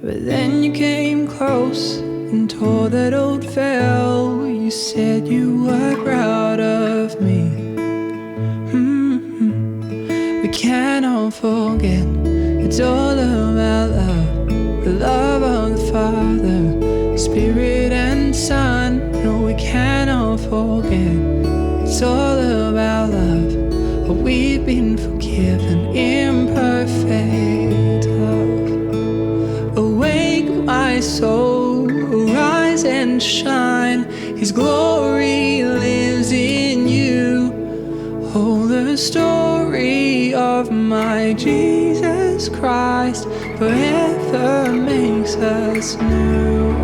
But then you came close and tore that old veil. You said you were proud of me. We cannot forget, it's all about love, the love of the Father, Spirit and Son. No, we cannot forget, it's all about love. We've been forgiven, imperfect love. Awake, my soul, arise and shine. His glory lives in you. Oh, the story of my Jesus Christ forever makes us new.